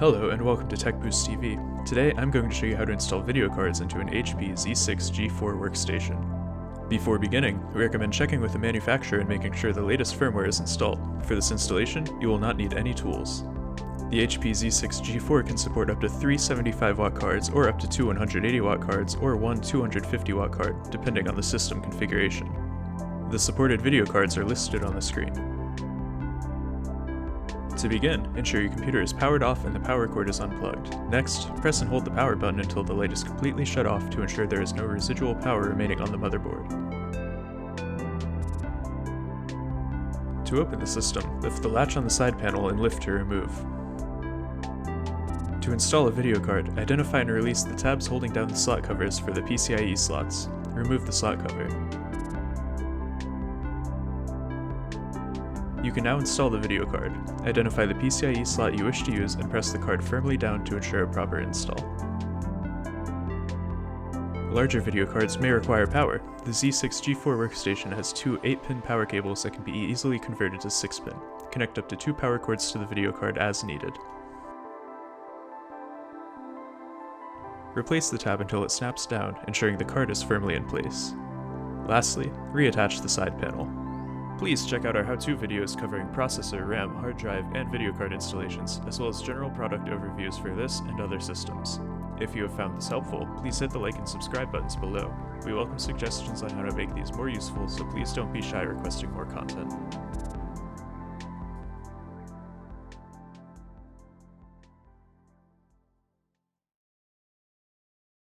Hello and welcome to TekBoost TV. Today I'm going to show you how to install video cards into an HP Z6 G4 workstation. Before beginning, we recommend checking with the manufacturer and making sure the latest firmware is installed. For this installation, you will not need any tools. The HP Z6 G4 can support up to 3 75-watt cards or up to 2 180-watt cards or one 250-watt card, depending on the system configuration. The supported video cards are listed on the screen. To begin, ensure your computer is powered off and the power cord is unplugged. Next, press and hold the power button until the light is completely shut off to ensure there is no residual power remaining on the motherboard. To open the system, lift the latch on the side panel and lift to remove. To install a video card, identify and release the tabs holding down the slot covers for the PCIe slots. Remove the slot cover. You can now install the video card. Identify the PCIe slot you wish to use and press the card firmly down to ensure a proper install. Larger video cards may require power. The Z6 G4 workstation has two 8-pin power cables that can be easily converted to 6-pin. Connect up to 2 power cords to the video card as needed. Replace the tab until it snaps down, ensuring the card is firmly in place. Lastly, reattach the side panel. Please check out our how-to videos covering processor, RAM, hard drive, and video card installations, as well as general product overviews for this and other systems. If you have found this helpful, please hit the like and subscribe buttons below. We welcome suggestions on how to make these more useful, so please don't be shy requesting more content.